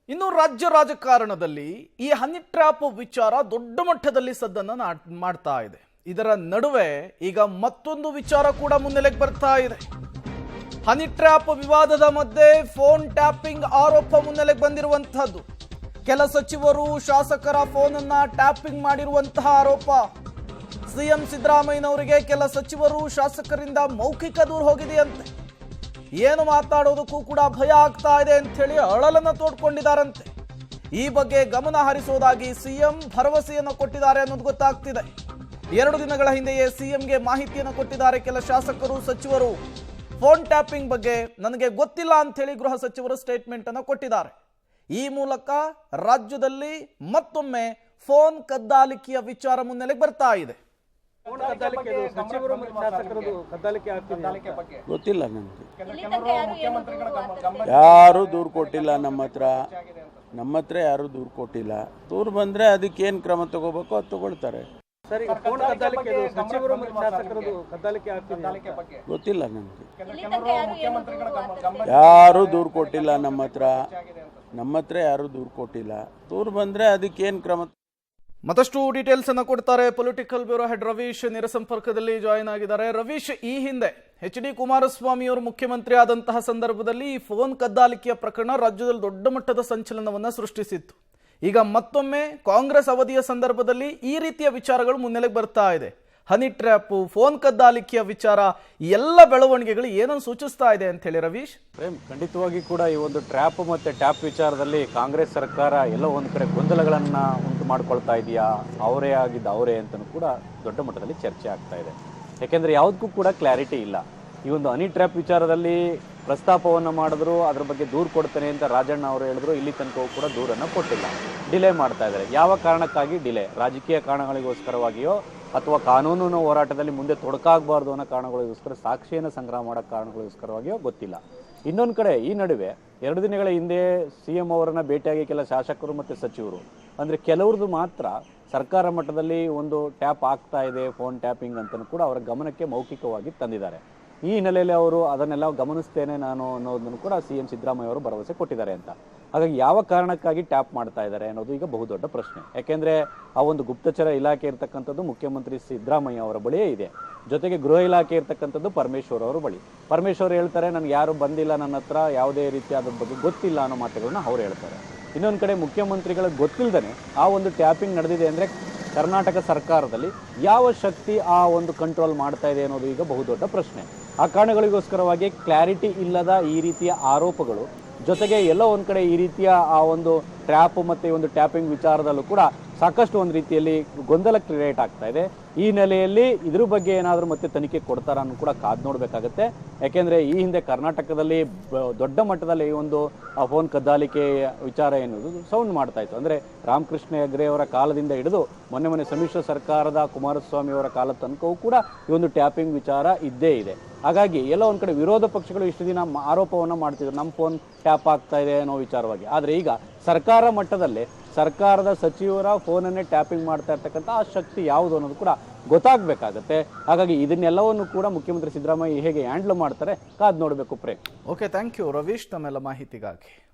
ಇನ್ನು ರಾಜ್ಯ ರಾಜಕಾರಣದಲ್ಲಿ ಈ ಹನಿ ಟ್ರ್ಯಾಪ್ ವಿಚಾರ ದೊಡ್ಡ ಮಟ್ಟದಲ್ಲಿ ಸದ್ದನ್ನ ಮಾಡ್ತಾ ಇದೆ. ಇದರ ನಡುವೆ ಈಗ ಮತ್ತೊಂದು ವಿಚಾರ ಕೂಡ ಮುನ್ನೆಲೆಗೆ ಬರ್ತಾ ಇದೆ. ಹನಿ ಟ್ರ್ಯಾಪ್ ವಿವಾದದ ಮಧ್ಯೆ ಫೋನ್ ಟ್ಯಾಪಿಂಗ್ ಆರೋಪ ಮುನ್ನೆಲೆಗೆ ಬಂದಿರುವಂತಹದ್ದು. ಕೆಲ ಸಚಿವರು ಶಾಸಕರ ಫೋನ್ ಅನ್ನ ಟ್ಯಾಪಿಂಗ್ ಮಾಡಿರುವಂತಹ ಆರೋಪ. ಸಿಎಂ ಸಿದ್ದರಾಮಯ್ಯನವರಿಗೆ ಕೆಲ ಸಚಿವರು ಶಾಸಕರಿಂದ ಮೌಖಿಕ ದೂರು ಹೋಗಿದೆಯಂತೆ. ಏನು ಮಾತಾಡೋದಕ್ಕೂ ಕೂಡ ಭಯ ಆಗ್ತಾ ಇದೆ ಅಂತ ಹೇಳಿ ಅಳಲನ್ನ ತೋಡ್ಕೊಂಡಿದ್ದಾರಂತೆ. ಈ ಬಗ್ಗೆ ಗಮನ ಹರಿಸೋದಾಗಿ ಸಿಎಂ ಭರವಸೆಯನ್ನು ಕೊಟ್ಟಿದ್ದಾರೆ ಅನ್ನೋದು ಗೊತ್ತಾಗ್ತಿದೆ. 2 ದಿನಗಳ ಹಿಂದೆಯೇ ಸಿಎಂಗೆ ಮಾಹಿತಿಯನ್ನು ಕೊಟ್ಟಿದ್ದಾರೆ ಕೆಲ ಶಾಸಕರು ಸಚಿವರು. ಫೋನ್ ಟ್ಯಾಪಿಂಗ್ ಬಗ್ಗೆ ನನಗೆ ಗೊತ್ತಿಲ್ಲ ಅಂತ ಹೇಳಿ ಗೃಹ ಸಚಿವರು ಸ್ಟೇಟ್ಮೆಂಟ್ ಅನ್ನು ಕೊಟ್ಟಿದ್ದಾರೆ. ಈ ಮೂಲಕ ರಾಜ್ಯದಲ್ಲಿ ಮತ್ತೊಮ್ಮೆ ಫೋನ್ ಕದ್ದಾಲಿಕೆಯ ವಿಚಾರ ಮುನ್ನೆಲೆಗೆ ಬರ್ತಾ ಇದೆ. ಗೊತ್ತಿಲ್ಲ ನನಗೆ, ಯಾರು ದೂರು ಕೊಟ್ಟಿಲ್ಲ. ನಮ್ಮ ಹತ್ರ ಯಾರು ದೂರು ಕೊಟ್ಟಿಲ್ಲ. ದೂರು ಬಂದ್ರೆ ಅದಕ್ಕೇನು ಕ್ರಮ ತಗೋಬೇಕು ಅದು ತಗೊಳ್ತಾರೆ. ಗೊತ್ತಿಲ್ಲ ನನಗೆ, ಯಾರು ದೂರು ಕೊಟ್ಟಿಲ್ಲ. ನಮ್ಮ ಹತ್ರ ಯಾರು ದೂರು ಕೊಟ್ಟಿಲ್ಲ. ದೂರು ಬಂದ್ರೆ ಅದಕ್ಕೇನು ಕ್ರಮ. ಮತ್ತಷ್ಟು ಡೀಟೇಲ್ಸ್ ಅನ್ನು ಕೊಡ್ತಾರೆ ಪೊಲಿಟಿಕಲ್ ಬ್ಯೂರೋ ಹೆಡ್ ರವೀಶ್ ನೇರ ಸಂಪರ್ಕದಲ್ಲಿ ಜಾಯಿನ್ ಆಗಿದ್ದಾರೆ. ರವೀಶ್, ಈ ಹಿಂದೆ HD ಕುಮಾರಸ್ವಾಮಿ ಅವರು ಮುಖ್ಯಮಂತ್ರಿ ಆದಂತಹ ಸಂದರ್ಭದಲ್ಲಿ ಈ ಫೋನ್ ಕದ್ದಾಲಿಕೆಯ ಪ್ರಕರಣ ರಾಜ್ಯದಲ್ಲಿ ದೊಡ್ಡ ಮಟ್ಟದ ಸಂಚಲನವನ್ನ ಸೃಷ್ಟಿಸಿತ್ತು. ಈಗ ಮತ್ತೊಮ್ಮೆ ಕಾಂಗ್ರೆಸ್ ಅವಧಿಯ ಸಂದರ್ಭದಲ್ಲಿ ಈ ರೀತಿಯ ವಿಚಾರಗಳು ಮುನ್ನೆಲೆಗೆ ಬರ್ತಾ ಇದೆ. ಹನಿ ಟ್ರ್ಯಾಪ್, ಫೋನ್ ಕದ್ದಾಲಿಕೆಯ ವಿಚಾರ, ಎಲ್ಲ ಬೆಳವಣಿಗೆಗಳು ಏನನ್ನು ಸೂಚಿಸ್ತಾ ಇದೆ ಅಂತ ಹೇಳಿ ರವೀಶ್? ಖಂಡಿತವಾಗಿ ಕೂಡ ಈ ಒಂದು ಟ್ರ್ಯಾಪ್ ಮತ್ತೆ ಟ್ಯಾಪ್ ವಿಚಾರದಲ್ಲಿ ಕಾಂಗ್ರೆಸ್ ಸರ್ಕಾರ ಎಲ್ಲೋ ಒಂದು ಕಡೆ ಗೊಂದಲಗಳನ್ನ ಉಂಟು ಮಾಡ್ಕೊಳ್ತಾ ಇದೆಯಾ, ಅವರೇ ಆಗಿದ್ದ ಅವರೇ ಅಂತಲೂ ಕೂಡ ದೊಡ್ಡ ಮಟ್ಟದಲ್ಲಿ ಚರ್ಚೆ ಆಗ್ತಾ ಇದೆ. ಯಾಕೆಂದ್ರೆ ಯಾವುದಕ್ಕೂ ಕೂಡ ಕ್ಲಾರಿಟಿ ಇಲ್ಲ. ಈ ಒಂದು ಹನಿ ಟ್ರ್ಯಾಪ್ ವಿಚಾರದಲ್ಲಿ ಪ್ರಸ್ತಾಪವನ್ನು ಮಾಡಿದ್ರು, ಅದ್ರ ಬಗ್ಗೆ ದೂರು ಕೊಡ್ತೇನೆ ಅಂತ ರಾಜಣ್ಣ ಅವರು ಹೇಳಿದ್ರು. ಇಲ್ಲಿ ತನಕ ಕೂಡ ದೂರನ್ನು ಕೊಟ್ಟಿಲ್ಲ, ಡಿಲೇ ಮಾಡ್ತಾ ಇದ್ದಾರೆ. ಯಾವ ಕಾರಣಕ್ಕಾಗಿ ಡಿಲೇ? ರಾಜಕೀಯ ಕಾರಣಗಳಿಗೋಸ್ಕರವಾಗಿಯೋ ಅಥವಾ ಕಾನೂನು ಹೋರಾಟದಲ್ಲಿ ಮುಂದೆ ತೊಡಕಾಗಬಾರ್ದು ಅನ್ನೋ ಕಾರಣಗಳಿಗೋಸ್ಕರ, ಸಾಕ್ಷಿಯನ್ನು ಸಂಗ್ರಹ ಮಾಡೋ ಕಾರಣಗಳಿಗೋಸ್ಕರವಾಗಿಯೋ ಗೊತ್ತಿಲ್ಲ. ಇನ್ನೊಂದು ಕಡೆ ಈ ನಡುವೆ 2 ದಿನಗಳ ಹಿಂದೆ CM ಅವರನ್ನ ಭೇಟಿಯಾಗಿ ಕೆಲ ಶಾಸಕರು ಮತ್ತು ಸಚಿವರು, ಅಂದರೆ ಕೆಲವ್ರದ್ದು ಮಾತ್ರ ಸರ್ಕಾರ ಮಟ್ಟದಲ್ಲಿ ಒಂದು ಟ್ಯಾಪ್ ಆಗ್ತಾ ಇದೆ, ಫೋನ್ ಟ್ಯಾಪಿಂಗ್ ಅಂತಲೂ ಕೂಡ ಅವರ ಗಮನಕ್ಕೆ ಮೌಖಿಕವಾಗಿ ತಂದಿದ್ದಾರೆ. ಈ ಹಿನ್ನೆಲೆಯಲ್ಲಿ ಅವರು ಅದನ್ನೆಲ್ಲ ಗಮನಿಸ್ತೇನೆ ನಾನು ಅನ್ನೋದನ್ನು ಕೂಡ CM ಸಿದ್ದರಾಮಯ್ಯ ಅವರು ಭರವಸೆ ಕೊಟ್ಟಿದ್ದಾರೆ ಅಂತ. ಹಾಗಾಗಿ ಯಾವ ಕಾರಣಕ್ಕಾಗಿ ಟ್ಯಾಪ್ ಮಾಡ್ತಾ ಇದ್ದಾರೆ ಅನ್ನೋದು ಈಗ ಬಹುದೊಡ್ಡ ಪ್ರಶ್ನೆ. ಯಾಕೆಂದ್ರೆ ಆ ಒಂದು ಗುಪ್ತಚರ ಇಲಾಖೆ ಇರ್ತಕ್ಕಂಥದ್ದು ಮುಖ್ಯಮಂತ್ರಿ ಸಿದ್ದರಾಮಯ್ಯ ಅವರ ಬಳಿಯೇ ಇದೆ. ಜೊತೆಗೆ ಗೃಹ ಇಲಾಖೆ ಇರ್ತಕ್ಕಂಥದ್ದು ಪರಮೇಶ್ವರ್ ಅವರ ಬಳಿ. ಪರಮೇಶ್ವರ್ ಹೇಳ್ತಾರೆ, ನನಗೆ ಯಾರು ಬಂದಿಲ್ಲ, ನನ್ನ ಹತ್ರ ಯಾವುದೇ ರೀತಿಯ ಅದ್ರ ಬಗ್ಗೆ ಗೊತ್ತಿಲ್ಲ ಅನ್ನೋ ಮಾತುಗಳನ್ನ ಅವ್ರು ಹೇಳ್ತಾರೆ. ಇನ್ನೊಂದು ಕಡೆ ಮುಖ್ಯಮಂತ್ರಿಗಳಿಗೆ ಗೊತ್ತಿಲ್ಲದೇ ಆ ಒಂದು ಟ್ಯಾಪಿಂಗ್ ನಡೆದಿದೆ ಅಂದರೆ ಕರ್ನಾಟಕ ಸರ್ಕಾರದಲ್ಲಿ ಯಾವ ಶಕ್ತಿ ಆ ಒಂದು ಕಂಟ್ರೋಲ್ ಮಾಡ್ತಾ ಇದೆ ಅನ್ನೋದು ಈಗ ಬಹುದೊಡ್ಡ ಪ್ರಶ್ನೆ. ಆ ಕಾರಣಗಳಿಗೋಸ್ಕರವಾಗಿ ಕ್ಲಾರಿಟಿ ಇಲ್ಲದ ಈ ರೀತಿಯ ಆರೋಪಗಳು, ಜೊತೆಗೆ ಎಲ್ಲೋ ಒಂದು ಕಡೆ ಈ ರೀತಿಯ ಆ ಒಂದು ಟ್ರ್ಯಾಪ್ ಮತ್ತು ಒಂದು ಟ್ಯಾಪಿಂಗ್ ವಿಚಾರದಲ್ಲೂ ಕೂಡ ಸಾಕಷ್ಟು ಒಂದು ರೀತಿಯಲ್ಲಿ ಗೊಂದಲ ಕ್ರಿಯೇಟ್ ಆಗ್ತಾ ಇದೆ. ಈ ಹಿನ್ನೆಲೆಯಲ್ಲಿ ಇದ್ರ ಬಗ್ಗೆ ಏನಾದರೂ ಮತ್ತೆ ತನಿಖೆ ಕೊಡ್ತಾರ ಅನ್ನೋ ಕೂಡ ಕಾದು ನೋಡಬೇಕಾಗತ್ತೆ. ಯಾಕೆಂದರೆ ಈ ಹಿಂದೆ ಕರ್ನಾಟಕದಲ್ಲಿ ದೊಡ್ಡ ಮಟ್ಟದಲ್ಲಿ ಈ ಒಂದು ಫೋನ್ ಕದ್ದಾಲಿಕೆ ವಿಚಾರ ಎನ್ನುವುದು ಸೌಂಡ್ ಮಾಡ್ತಾ ಇತ್ತು. ಅಂದರೆ ರಾಮಕೃಷ್ಣ ಹೆಗಡೆ ಅವರ ಕಾಲದಿಂದ ಹಿಡಿದು ಮೊನ್ನೆ ಸಮ್ಮಿಶ್ರ ಸರ್ಕಾರದ ಕುಮಾರಸ್ವಾಮಿ ಅವರ ಕಾಲದ ತನಕವೂ ಕೂಡ ಈ ಒಂದು ಟ್ಯಾಪಿಂಗ್ ವಿಚಾರ ಇದ್ದೇ ಇದೆ. ಹಾಗಾಗಿ ಎಲ್ಲ ಒಂದು ಕಡೆ ವಿರೋಧ ಪಕ್ಷಗಳು ಇಷ್ಟು ದಿನ ಆರೋಪವನ್ನು ಮಾಡ್ತಿದ್ರು, ನಮ್ಮ ಫೋನ್ ಟ್ಯಾಪ್ ಆಗ್ತಾ ಇದೆ ಅನ್ನೋ ವಿಚಾರವಾಗಿ. ಆದರೆ ಈಗ ಸರ್ಕಾರ ಮಟ್ಟದಲ್ಲಿ ಸರ್ಕಾರದ ಸಚಿವರ ಫೋನನ್ನೇ ಟ್ಯಾಪಿಂಗ್ ಮಾಡ್ತಾ ಇರ್ತಕ್ಕಂಥ ಆ ಶಕ್ತಿ ಯಾವುದು ಅನ್ನೋದು ಕೂಡ ಗೊತ್ತಾಗಬೇಕಾಗತ್ತೆ. ಹಾಗಾಗಿ ಇದನ್ನೆಲ್ಲವನ್ನು ಕೂಡ ಮುಖ್ಯಮಂತ್ರಿ ಸಿದ್ದರಾಮಯ್ಯ ಹೇಗೆ ಹ್ಯಾಂಡಲ್ ಮಾಡ್ತಾರೆ ಕಾದು ನೋಡಬೇಕು. Prem. Okay, thank you Ravish ತಮ್ಮೆಲ್ಲ ಮಾಹಿತಿಗಾಗಿ.